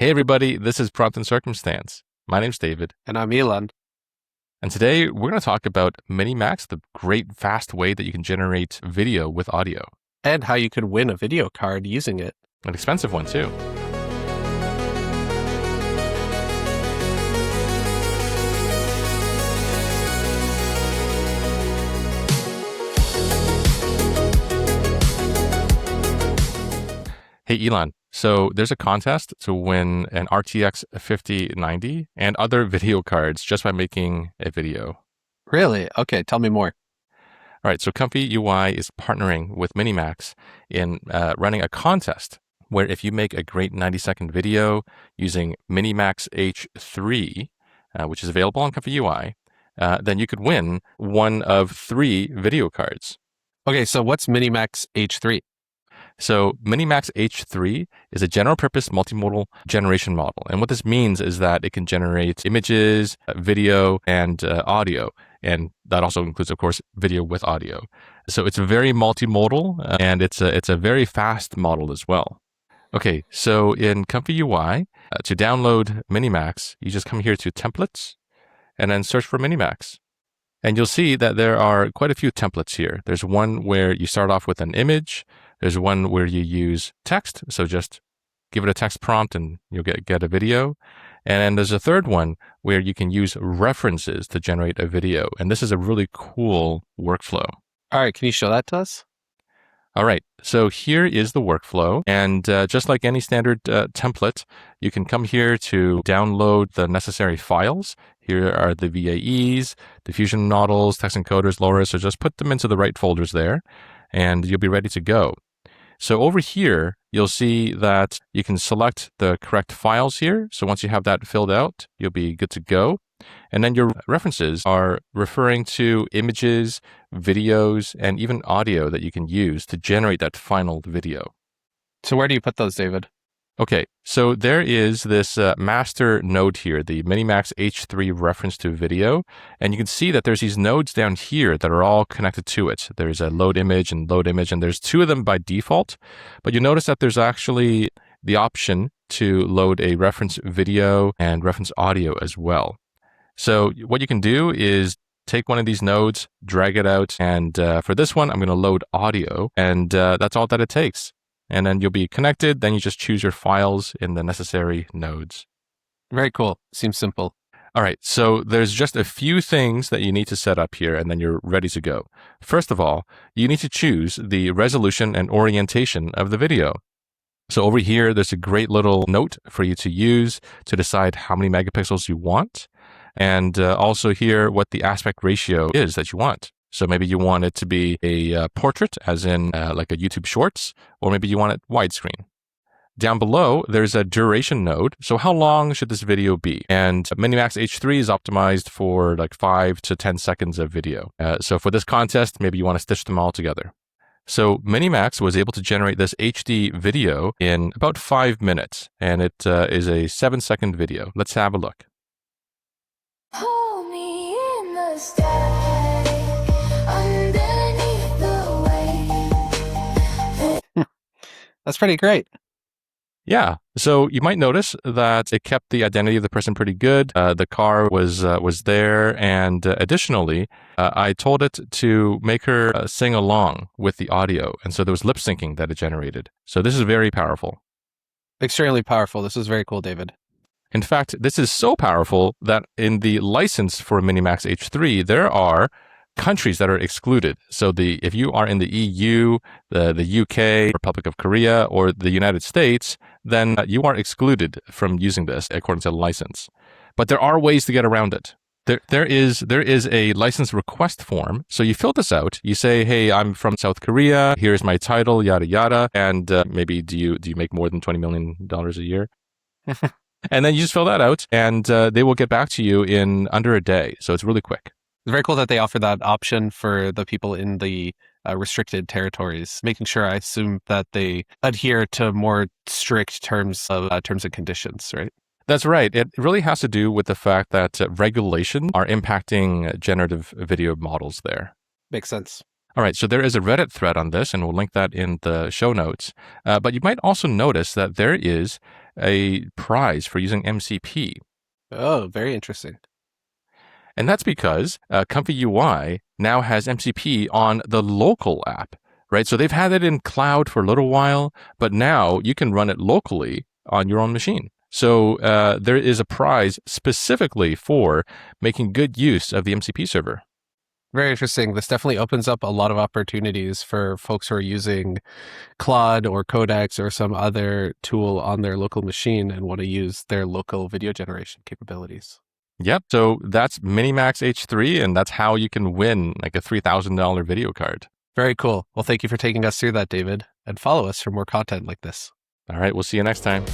Hey everybody, this is Prompt and Circumstance. My name's David. And I'm Elon. And today we're going to talk about MiniMax, the great fast way that you can generate video with audio. And how you could win a video card using it. An expensive one too. Hey Elon, so there's a contest to win an RTX 5090 and other video cards just by making a video. Really? Okay, tell me more. All right, so ComfyUI is partnering with MiniMax in running a contest where if you make a great 90-second video using MiniMax H3, which is available on ComfyUI, then you could win one of 3 video cards. Okay, so what's MiniMax H3? So MiniMax H3 is a general-purpose multimodal generation model. And what this means is that it can generate images, video, and audio. And that also includes, of course, video with audio. So it's very multimodal, and it's a very fast model as well. Okay, so in ComfyUI, to download MiniMax, you just come here to Templates, and then search for MiniMax. And you'll see that there are quite a few templates here. There's one where you start off with an image. There's one where you use text. So just give it a text prompt and you'll get a video. And then there's a third one where you can use references to generate a video. And this is a really cool workflow. All right, can you show that to us? All right, so here is the workflow. And just like any standard template, you can come here to download the necessary files. Here are the VAEs, diffusion models, text encoders, LoRa. So just put them into the right folders there, and you'll be ready to go. So over here, you'll see that you can select the correct files here. So once you have that filled out, you'll be good to go. And then your references are referring to images, videos, and even audio that you can use to generate that final video. So where do you put those, David? Okay, so there is this master node here, the MiniMax H3 reference to video. And you can see that there's these nodes down here that are all connected to it. There's a load image, and there's 2 of them by default. But you notice that there's actually the option to load a reference video and reference audio as well. So what you can do is take one of these nodes, drag it out, and for this one, I'm going to load audio, and that's all that it takes. And then you'll be connected, then you just choose your files in the necessary nodes. Very cool. Seems simple. All right, so there's just a few things that you need to set up here, and then you're ready to go. First of all, you need to choose the resolution and orientation of the video. So over here, there's a great little note for you to use to decide how many megapixels you want. And also here, what the aspect ratio is that you want. So maybe you want it to be a portrait, as in like a YouTube Shorts, or maybe you want it widescreen. Down below, there's a duration node. So how long should this video be? And MiniMax H3 is optimized for like 5 to 10 seconds of video. So for this contest, maybe you want to stitch them all together. So MiniMax was able to generate this HD video in about 5 minutes, and it is a 7-second video. Let's have a look. Hold me in the sky, underneath the waves. That's pretty great. Yeah. So you might notice that it kept the identity of the person pretty good. The car was there. And additionally, I told it to make her sing along with the audio. And so there was lip syncing that it generated. So this is very powerful. Extremely powerful. This is very cool, David. In fact, this is so powerful that in the license for MiniMax H3, there are countries that are excluded. So if you are in the EU, the UK, Republic of Korea, or the United States, then you are excluded from using this according to the license. But there are ways to get around it. There is a license request form. So you fill this out. You say, hey, I'm from South Korea. Here's my title, yada, yada. And maybe do you make more than $20 million a year? And then you just fill that out, and they will get back to you in under a day. So it's really quick. It's very cool that they offer that option for the people in the restricted territories, making sure, I assume, that they adhere to more strict terms and conditions, right? That's right. It really has to do with the fact that regulations are impacting generative video models there. Makes sense. All right, so there is a Reddit thread on this, and we'll link that in the show notes. But you might also notice that there is a prize for using MCP. Oh, very interesting. And that's because ComfyUI now has MCP on the local app, right? So they've had it in cloud for a little while, but now you can run it locally on your own machine. So there is a prize specifically for making good use of the MCP server. Very interesting. This definitely opens up a lot of opportunities for folks who are using Claude or Codex or some other tool on their local machine and want to use their local video generation capabilities. Yep. So that's MiniMax H3, and that's how you can win like a $3,000 video card. Very cool. Well, thank you for taking us through that, David, and follow us for more content like this. All right. We'll see you next time.